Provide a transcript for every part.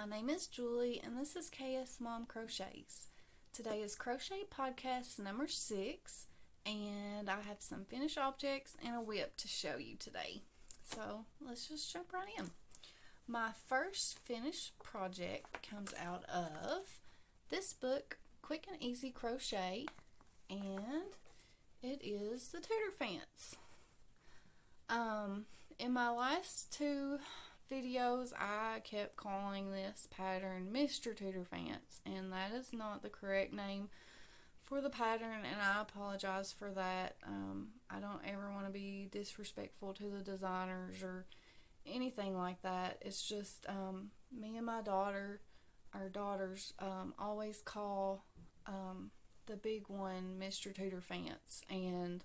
name is Julie, and this is KS Mom Crochets. Today is Crochet Podcast number 6, and I have some finished objects and a whip to show you today. So let's just jump right in. My first finished project comes out of this book, Quick and Easy Crochet, and it is the Tooterphants. In my last two videos, I kept calling this pattern Mr. Tooterphants, and that is not the correct name for the pattern, and I apologize for that. I don't ever want to be disrespectful to the designers or anything like that. It's just me and my daughter, our daughters, always call the big one Mr. Tooterphants, and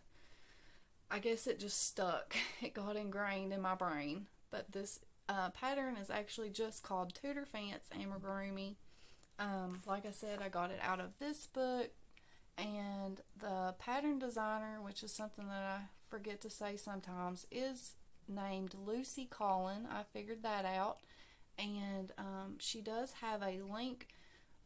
I guess it just stuck. It got ingrained in my brain. But this pattern is actually just called Tooterphants Amigurumi. Like I said, I got it out of this book, and the pattern designer, which is something that I forget to say sometimes, is named Lucy Collin. I figured that out, and she does have a link,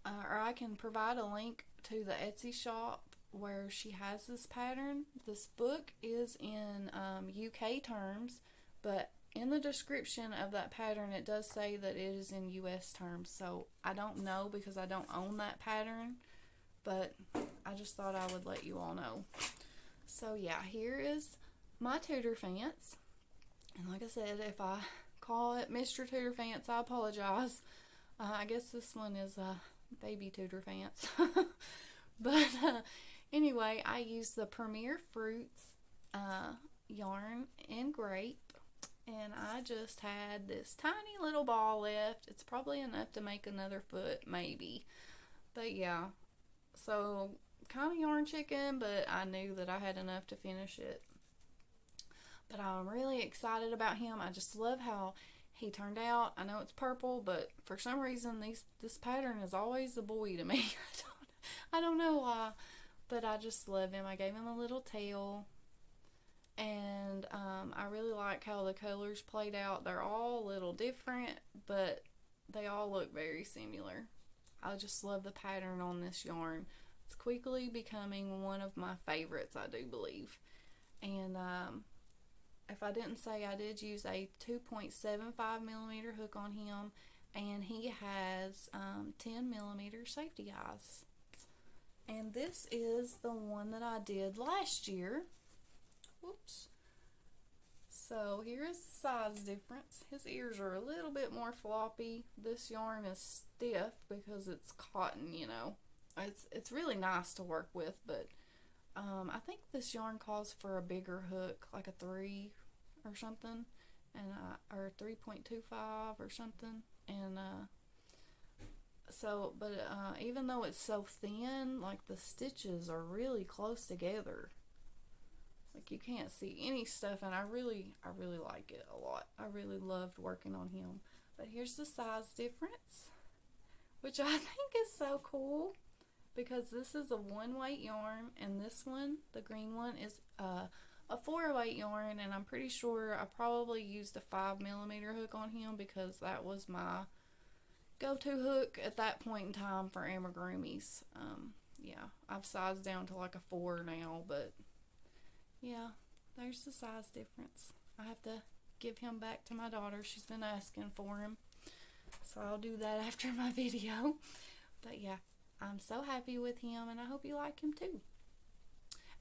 or I can provide a link to the Etsy shop where she has this pattern. This book is in UK terms, but in the description of that pattern it does say that it is in US terms, so I don't know because I don't own that pattern, but I just thought I would let you all know. So yeah, here is my Tooterphants, and like I said, if I call it Mr. Tooterphants, I apologize. I guess this one is baby Tooterphants. But anyway, I used the Premier Fruits yarn and grape, and I just had this tiny little ball left. It's probably enough to make another foot, maybe. But yeah, so kind of yarn chicken, but I knew that I had enough to finish it. But I'm really excited about him. I just love how he turned out. I know it's purple, but for some reason this pattern is always a boy to me. I don't know why, but I just love him. I gave him a little tail, and I really like how the colors played out. They're all a little different, but they all look very similar. I just love the pattern on this yarn. It's quickly becoming one of my favorites, I do believe. And if I didn't say, I did use a 2.75 millimeter hook on him, and he has 10 millimeter safety eyes. And this is the one that I did last year. Whoops. So here is the size difference. His ears are a little bit more floppy. This yarn is stiff because it's cotton, you know. It's really nice to work with, but I think this yarn calls for a bigger hook, like a 3 or something, and or 3.25 or something, and so, but even though it's so thin, like the stitches are really close together. Like you can't see any stuff, and I really like it a lot. I really loved working on him. But here's the size difference, which I think is so cool, because this is a 1/weight yarn, and this one, the green one, is a 4/weight yarn, and I'm pretty sure I probably used a 5 millimeter hook on him because that was my go-to hook at that point in time for amigurumis. Yeah, I've sized down to like a 4 now, but yeah, there's the size difference. I have to give him back to my daughter. She's been asking for him, so I'll do that after my video. But yeah, I'm so happy with him, and I hope you like him too.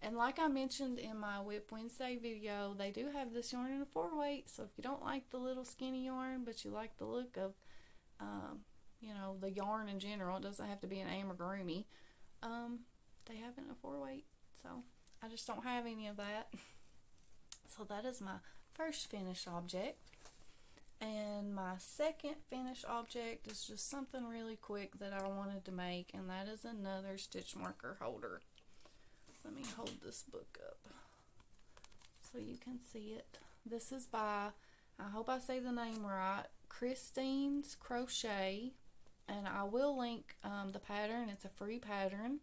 And like I mentioned in my Whip Wednesday video, they do have this yarn in a 4-weight, so if you don't like the little skinny yarn, but you like the look of you know, the yarn in general, it doesn't have to be an amigurumi, they have it in a 4-weight, so I just don't have any of that. So that is my first finished object, and my second finished object is just something really quick that I wanted to make, and that is another stitch marker holder. Let me hold this book up so you can see it. This is by, I hope I say the name right, Christine's Crochet, and I will link the pattern. It's a free pattern.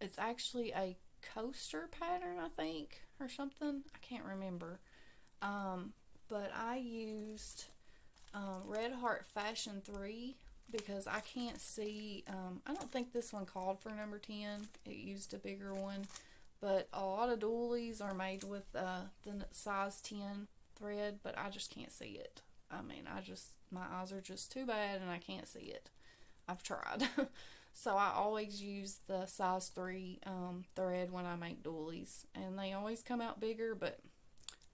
It's actually a coaster pattern, I think, or something. I can't remember. But I used Red Heart Fashion 3 because I can't see, I don't think this one called for number 10. It used a bigger one, but a lot of doilies are made with the size 10 thread, but I just can't see it. I mean, my eyes are just too bad and I can't see it. I've tried. So I always use the size 3 thread when I make doilies, and they always come out bigger, but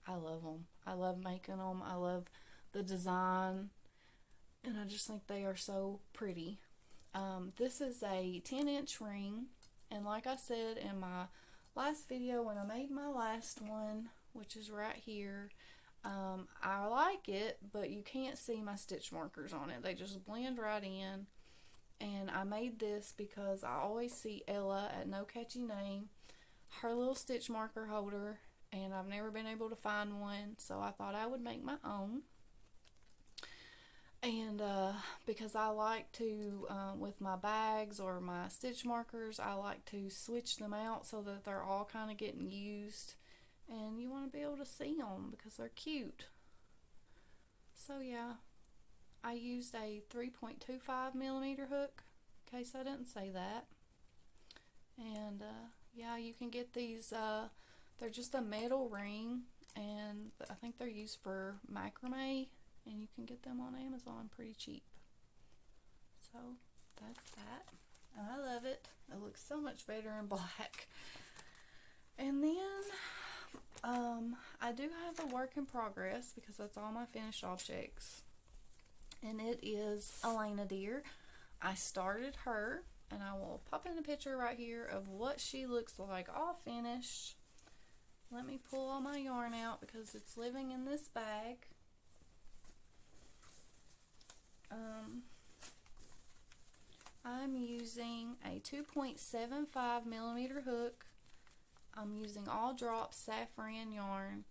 I love them. I love making them. I love the design, and I just think they are so pretty. This is a 10-inch ring, and like I said in my last video when I made my last one, which is right here, I like it, but you can't see my stitch markers on it. They just blend right in. And I made this because I always see Ella at No Catchy Name, her little stitch marker holder, and I've never been able to find one, so I thought I would make my own. And because I like to, with my bags or my stitch markers, I like to switch them out so that they're all kind of getting used, and you want to be able to see them because they're cute. So yeah, I used a 3.25 millimeter hook, in case I didn't say that. And yeah, you can get these, they're just a metal ring, and I think they're used for macrame, and you can get them on Amazon pretty cheap. So that's that, and I love it. It looks so much better in black. And then I do have a work in progress because that's all my finished objects. And it is Elena Deer. I started her, and I will pop in a picture right here of what she looks like all finished. Let me pull all my yarn out because it's living in this bag. I'm using a 2.75 millimeter hook. I'm using all drop saffron yarn.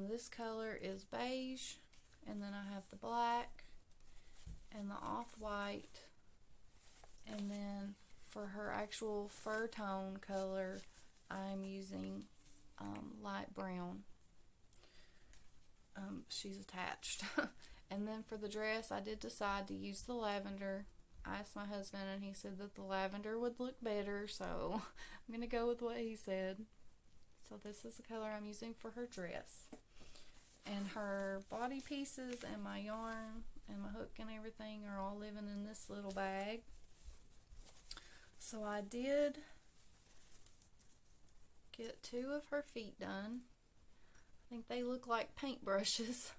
This color is beige, and then I have the black and the off-white, and then for her actual fur tone color I'm using light brown. She's attached. And then for the dress I did decide to use the lavender. I asked my husband and he said that the lavender would look better, so I'm gonna go with what he said. So this is the color I'm using for her dress. And her body pieces and my yarn and my hook and everything are all living in this little bag. So I did get 2 of her feet done. I think they look like paintbrushes.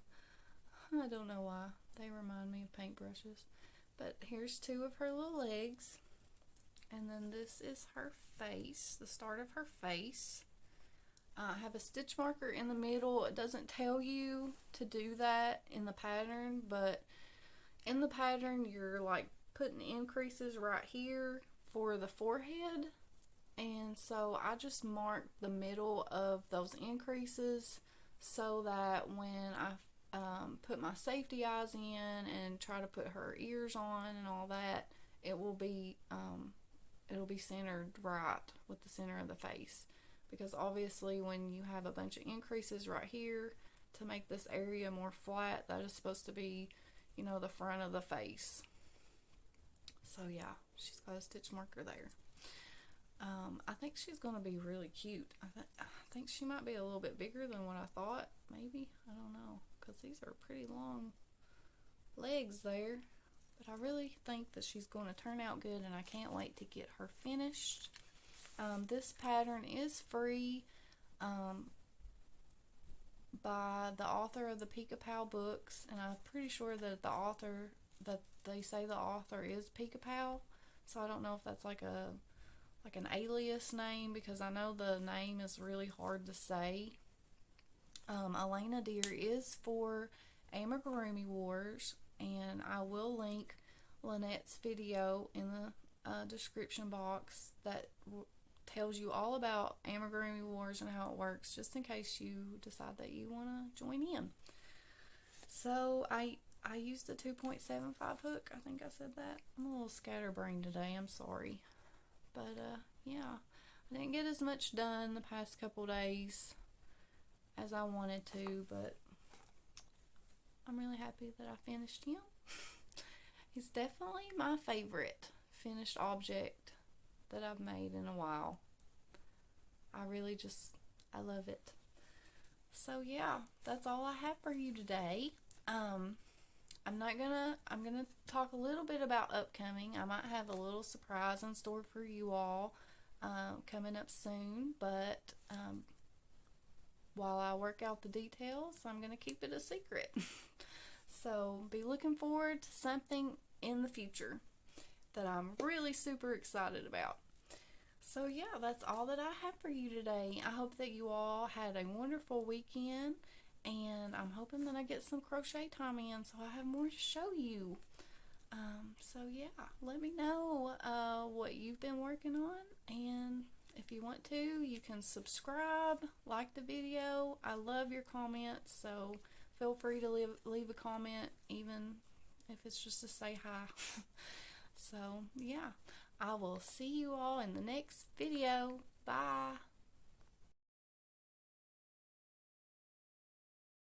I don't know why. They remind me of paintbrushes. But here's 2 of her little legs. And then this is her face, the start of her face. I have a stitch marker in the middle. It doesn't tell you to do that in the pattern, but in the pattern you're like putting increases right here for the forehead, and so I just marked the middle of those increases so that when I put my safety eyes in and try to put her ears on and all that, it will be centered right with the center of the face. Because obviously when you have a bunch of increases right here to make this area more flat, that is supposed to be, you know, the front of the face. So yeah, she's got a stitch marker there. I think she's going to be really cute. I think she might be a little bit bigger than what I thought, maybe. I don't know, because these are pretty long legs there. But I really think that she's going to turn out good, and I can't wait to get her finished. This pattern is free by the author of the Peek-a-Pow books, and I'm pretty sure that they say the author is Peek-a-Pow, so I don't know if that's like an alias name, because I know the name is really hard to say. Elena Deer is for Amigurumi Wars, and I will link Lynette's video in the description box that tells you all about Amigurumi Wars and how it works, just in case you decide that you want to join in. So I used the 2.75 hook. I think I said that. I'm a little scatterbrained today. I'm sorry. But yeah, I didn't get as much done the past couple days as I wanted to, but I'm really happy that I finished him. He's definitely my favorite finished object that I've made in a while. I love it. So yeah, that's all I have for you today. I'm gonna talk a little bit about upcoming. I might have a little surprise in store for you all coming up soon, but while I work out the details, I'm gonna keep it a secret. So be looking forward to something in the future that I'm really super excited about. So yeah, that's all that I have for you today. I hope that you all had a wonderful weekend, and I'm hoping that I get some crochet time in so I have more to show you. So yeah, let me know what you've been working on, and if you want to, you can subscribe, like the video. I love your comments, so feel free to leave a comment, even if it's just to say hi. So yeah, I will see you all in the next video. Bye.